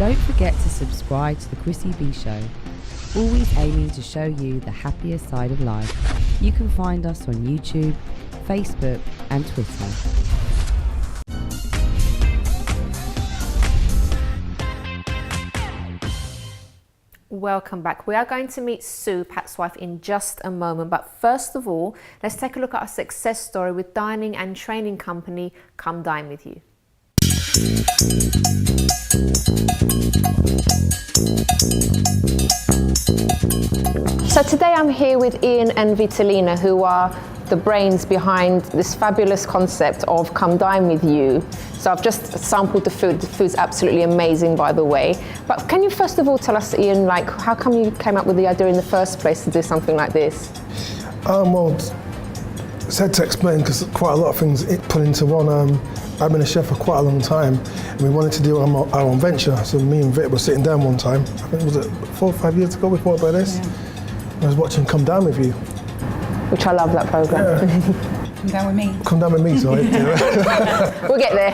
Don't forget to subscribe to the Chrissy B Show, always aiming to show you the happier side of life. You can find us on YouTube, Facebook and Twitter. Welcome back. We are going to meet Sue, Pat's wife, in just a moment. But first of all, let's take a look at our success story with dining and training company Come Dine with You. So today I'm here with Ian and Vitalina, who are the brains behind this fabulous concept of Come Dine with You. So I've just sampled the food. The food's absolutely amazing, by the way. But can you first of all tell us, Ian, like, how come you came up with the idea in the first place to do something like this? Well, it's hard to explain because quite a lot of things put into one. I've been a chef for quite a long time, and we wanted to do our own venture. So me and Vit were sitting down one time, I think was it 4 or 5 years ago we thought about this. Yeah. I was watching Come Dine with You. Which I love that programme. Yeah. Come Down with Me. Come Down with Me, sorry. We'll get there.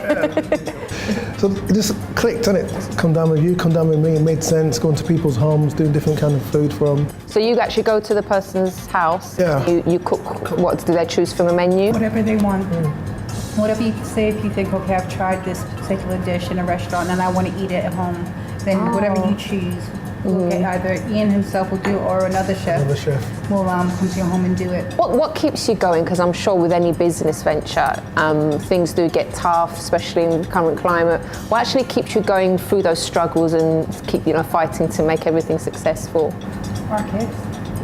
So it just clicked, didn't it? Come Down with You, Come Down with Me. It made sense, going to people's homes, doing different kind of food from. So you actually go to the person's house, yeah. You cook, what do they choose from a menu? Whatever they want. Whatever you say, if you think, okay, I've tried this particular dish in a restaurant and I want to eat it at home, then whatever you choose, we'll get either Ian himself will do or another chef will come to your home and do it. What keeps you going? Because I'm sure with any business venture, things do get tough, especially in the current climate. What actually keeps you going through those struggles and keep fighting to make everything successful? Our kids.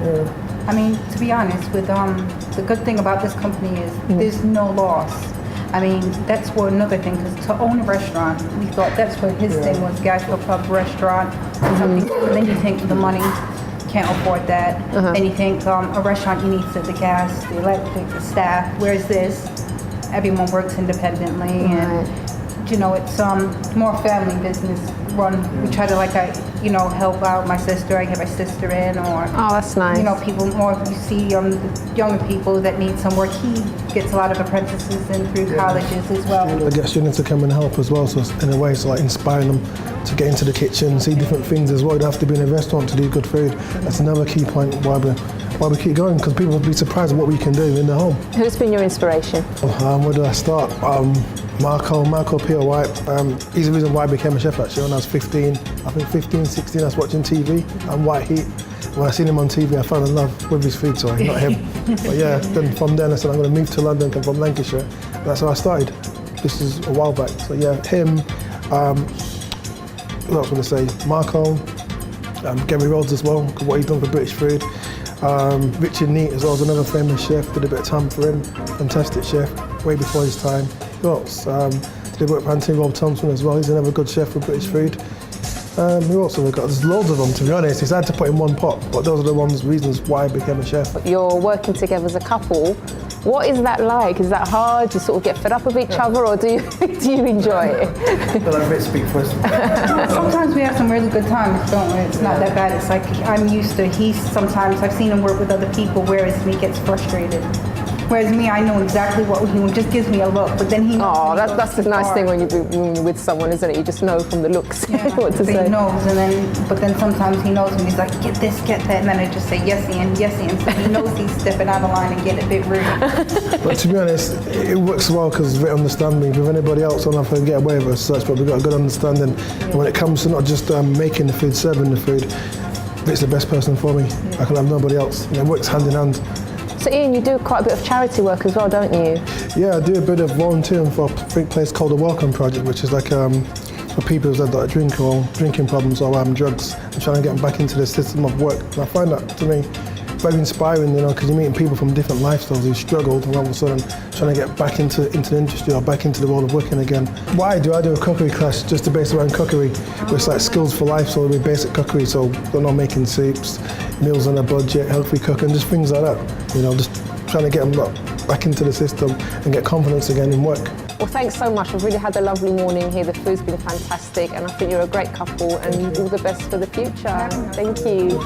Yeah. I mean, to be honest, with the good thing about this company is there's no loss. I mean, that's another thing, because to own a restaurant, we thought that's what his thing was, gastro club, restaurant, something. And then you think the money, can't afford that. Then you think a restaurant, you need the gas, the electric, the staff. Whereas this, everyone works independently, and it's more family business run. We try to help out my sister. I get my sister in, or that's nice. People more. You see younger people that need some work. He gets a lot of apprentices in through colleges as well. I get students to come and help as well. So in a way, it's like inspiring them to get into the kitchen, see different things as well. You don't have to be in a restaurant to do good food. That's another key point why we keep going, because people will be surprised at what we can do in the home. Who's been your inspiration? Where do I start? Marco Peter White. He's the reason why I became a chef actually. When I was 15, 16, I was watching TV and White Heat. When I seen him on TV, I fell in love with his food, sorry, not him. But yeah, then from then I said I'm going to move to London, come from Lancashire. That's how I started. This is a while back. So yeah, him, what else would I say? Marco, Gary Rhodes as well, what he's done for British food. Richard Neat as well is another famous chef, did a bit of time for him. Fantastic chef, way before his time. Who else? Did work for Anthony Rob Thompson as well, he's another good chef for British food. Who else have we got? There's loads of them, to be honest. It's hard to put in one pot, but those are the reasons why I became a chef. You're working together as a couple. What is that like? Is that hard? Do you sort of get fed up of each other, or do you enjoy it? Let me speak first. Sometimes we have some really good times, don't we? It's not that bad. It's like I'm used to. I've seen him work with other people, whereas he gets frustrated. Whereas me, I know exactly what he just gives me a look, but then he knows. Oh, that's the nice thing when you're with someone, isn't it? You just know from the looks what to say. He knows, but then sometimes he knows when he's like, get this, get that, and then I just say yes, Ian, yes, Ian. So he knows he's stepping out of line and getting a bit rude. But to be honest, it works well because we understand me. With anybody else, I don't know if I can get away with it as such, but we've got a good understanding. And when it comes to not just making the food, serving the food, it's the best person for me. I can have nobody else. And it works hand in hand. So Ian, you do quite a bit of charity work as well, don't you? Yeah, I do a bit of volunteering for a place called the Welcome Project, which is like for people who have got drinking problems or drugs, and trying to get them back into the system of work. And I find that, to me, very inspiring, because you're meeting people from different lifestyles who struggled, and all of a sudden trying to get back into the industry or back into the world of working again. What I do a cookery class just to base around cookery, which is like skills for life, so we basic cookery, so they're not making soups, meals on a budget, healthy cooking, just things like that. Just trying to get them back into the system and get confidence again in work. Well, thanks so much. I've really had a lovely morning here. The food's been fantastic, and I think you're a great couple, and all the best for the future. Thank you.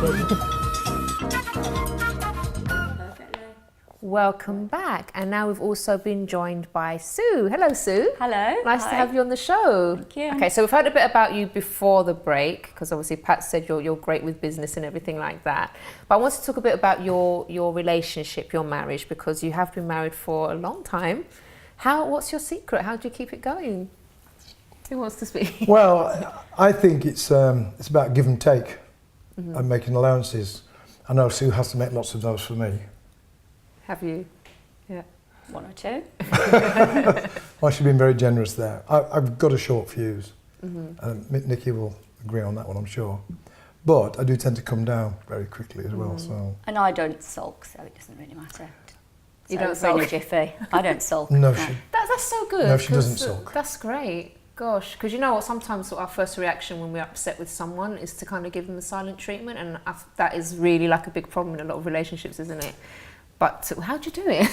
Welcome back. And now we've also been joined by Sue. Hello, Sue. Hello. Nice to have you on the show. Thank you. Okay, so we've heard a bit about you before the break, because obviously Pat said you're great with business and everything like that. But I want to talk a bit about your relationship, your marriage, because you have been married for a long time. What's your secret? How do you keep it going? Who wants to speak? Well, I think it's about give and take and making allowances. I know Sue has to make lots of those for me. Have you? Yeah. One or two. Well, she's been very generous there. I've got a short fuse. Nikki will agree on that one, I'm sure. But I do tend to come down very quickly as well. So. And I don't sulk, so it doesn't really matter. You don't so in a sulk? jiffy. I don't sulk. No, That's so good. No, she doesn't 'cause sulk. That's great. Gosh, because you know what? Sometimes our first reaction when we're upset with someone is to kind of give them the silent treatment, and that is really like a big problem in a lot of relationships, isn't it? But how do you do it?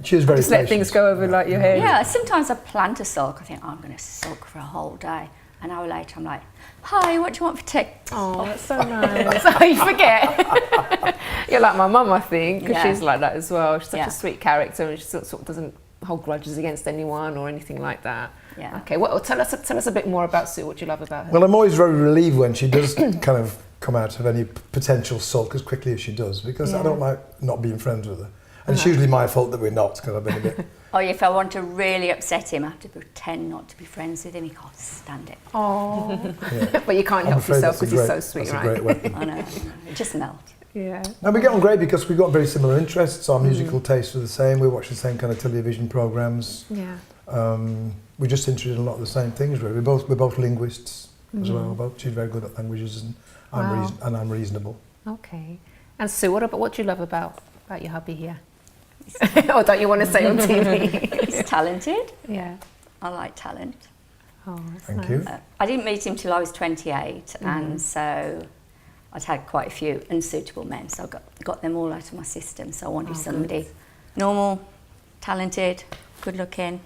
She is very Just let patient. things go over like your head. Yeah, sometimes I plan to sulk. I think, I'm going to sulk for a whole day. An hour later, I'm like, hi, what do you want for tea? Oh, that's so nice. Oh, you forget. You're like my mum, I think, because she's like that as well. She's such a sweet character, and she sort of doesn't hold grudges against anyone or anything like that. Yeah. Okay, well, tell us a bit more about Sue. What do you love about her? Well, I'm always very relieved when she does kind of come out of any potential sulk as quickly as she does, because I don't like not being friends with her. And it's usually my fault that we're not, because I've been a bit... Or if I want to really upset him, I have to pretend not to be friends with him. He can't stand it. Oh, but you can't I'm help afraid yourself that's because he's so sweet, that's right? a great weapon. I know. It just melts. Yeah. And we get on great because we've got very similar interests. Our musical tastes are the same. We watch the same kind of television programs. Yeah. We're just interested in a lot of the same things, really. We're both linguists as well. She's very good at languages, and I'm reasonable. Okay. And Sue, what do you love about your hubby here? Or don't you want to say on TV? He's talented. Yeah. I like talent. Oh, that's Thank nice. you. I didn't meet him till I was 28, and so I'd had quite a few unsuitable men, so I got them all out of my system. So I wanted somebody normal, talented, good looking.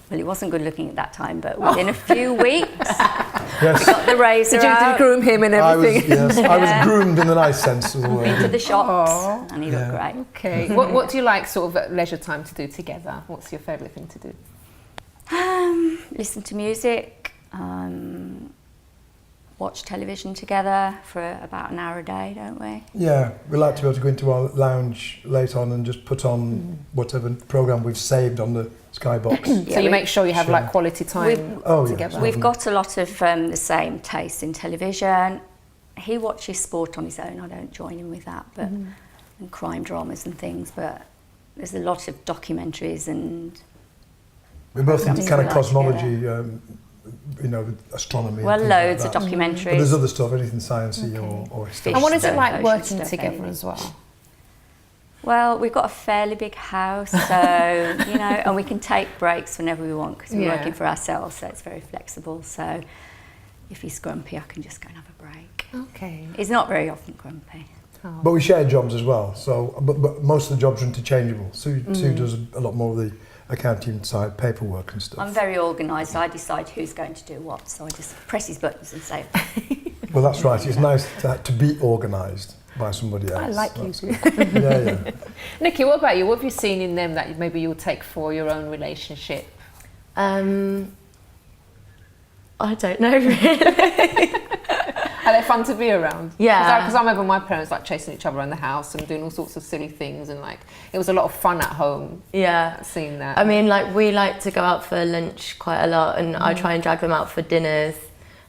Well, he wasn't good looking at that time, but within a few weeks, Yes. we got the razor Did you out groom him and everything? I was groomed in the nice sense of the word. into the shops, and he looked great. Okay. What do you like sort of at leisure time to do together? What's your favourite thing to do? Listen to music, watch television together for about an hour a day, don't we? Yeah, we like to be able to go into our lounge late on and just put on whatever programme we've saved on the Skybox. So you make sure you have like quality time together. We've got a lot of the same tastes in television. He watches sport on his own. I don't join him with that, but and crime dramas and things. But there's a lot of documentaries and. We're both into kind of like cosmology, astronomy. Well, and loads like of that. documentaries. But there's other stuff, anything sciencey or historical. And what is it Stuff, like ocean working stuff, together anything. as well? Well, we've got a fairly big house, so, and we can take breaks whenever we want because we're working for ourselves, so it's very flexible. So if he's grumpy, I can just go and have a break. Okay. He's not very often grumpy. But we share jobs as well, so but most of the jobs are interchangeable. Sue does a lot more of the accounting side, paperwork and stuff. I'm very organised. I decide who's going to do what, so I just press his buttons and say, Well, that's right. It's nice to be organised by somebody else. I like you too. Yeah. Nikki, what about you? What have you seen in them that maybe you'll take for your own relationship? I don't know really. Are they fun to be around? Yeah. Because I remember my parents like chasing each other around the house and doing all sorts of silly things, and like it was a lot of fun at home. Yeah. Seeing that. I mean, like we like to go out for lunch quite a lot, and I try and drag them out for dinners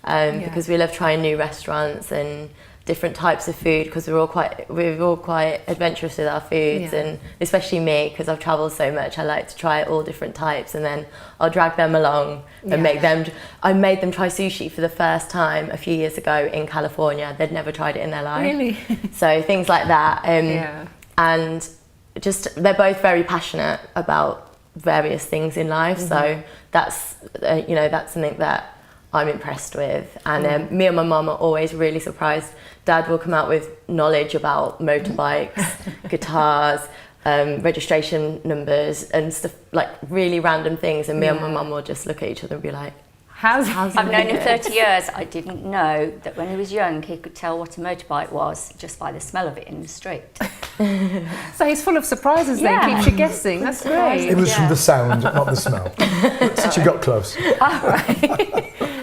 because we love trying new restaurants and different types of food because we're all quite adventurous with our foods, and especially me because I've travelled so much. I like to try all different types, and then I'll drag them along and make them. I made them try sushi for the first time a few years ago in California. They'd never tried it in their life. Really? So things like that. And just they're both very passionate about various things in life. So that's that's something that I'm impressed with. And me and my mum are always really surprised. Dad will come out with knowledge about motorbikes, guitars, registration numbers and stuff, like really random things. And me and my mum will just look at each other and be like, how's I've known him 30 years. I didn't know that when he was young, he could tell what a motorbike was just by the smell of it in the street. So he's full of surprises then, Yeah. keeps you guessing. That's great. It was from the sound, not the smell. Since you got close.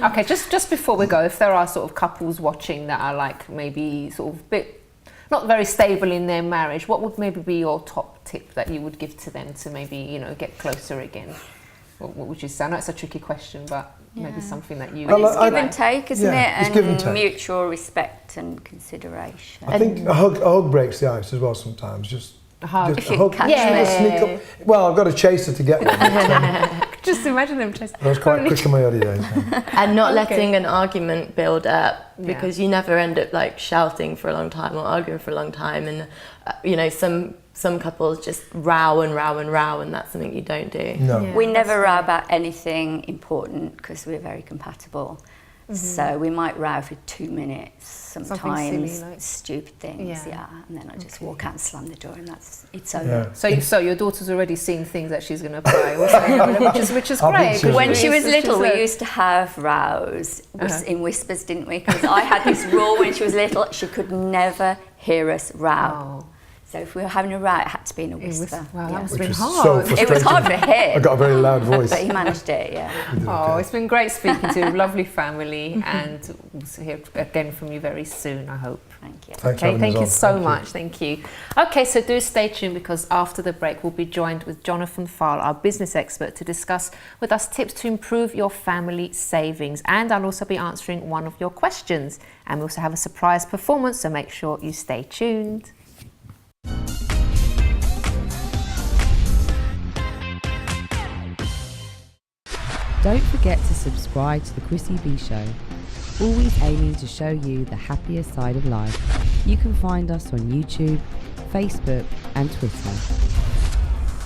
Okay, just before we go, if there are sort of couples watching that are like maybe sort of bit not very stable in their marriage, what would maybe be your top tip that you would give to them to maybe, you know, get closer again? What would you say? I know it's a tricky question, but maybe something that you... Well, it's give and take, isn't yeah, it? it's give and take. Mutual respect and consideration. I think a hug breaks the ice as well sometimes. Just A hug. If you catch Yeah. Sneak up. Well, I've got a chaser to get one. Just imagine them just... I was quite quick in my early days. And not letting an argument build up, because you never end up like shouting for a long time or arguing for a long time. And you know, some couples just row and row and row, and that's something you don't do. No. We never row about anything important because we're very compatible. So we might row for 2 minutes, sometimes silly, like- stupid things, and then I just walk out and slam the door, and it's over. Yeah. So your daughter's already seen things that she's going to apply, which is I'll be great. serious. When she was She's little, we learned. used to have rows in whispers, didn't we? Because I had this rule when she was little, she could never hear us row. Oh. So if we were having a row, it had to be in a whisper. Wow, that must Which have been was so hard. frustrating. It was hard for him. I got a very loud voice. But he managed it, yeah. Oh, it's been great speaking to you, lovely family, and we'll hear again from you very soon, I hope. Thank you. Thanks for Okay, having thank us you on. so Thank you. much. Thank you. Okay, so do stay tuned, because after the break, we'll be joined with Jonathan Farl, our business expert, to discuss with us tips to improve your family savings. And I'll also be answering one of your questions. And we also have a surprise performance, so make sure you stay tuned. Don't forget to subscribe to the Chrissy B Show, always aiming to show you the happier side of life. You can find us on YouTube, Facebook and Twitter.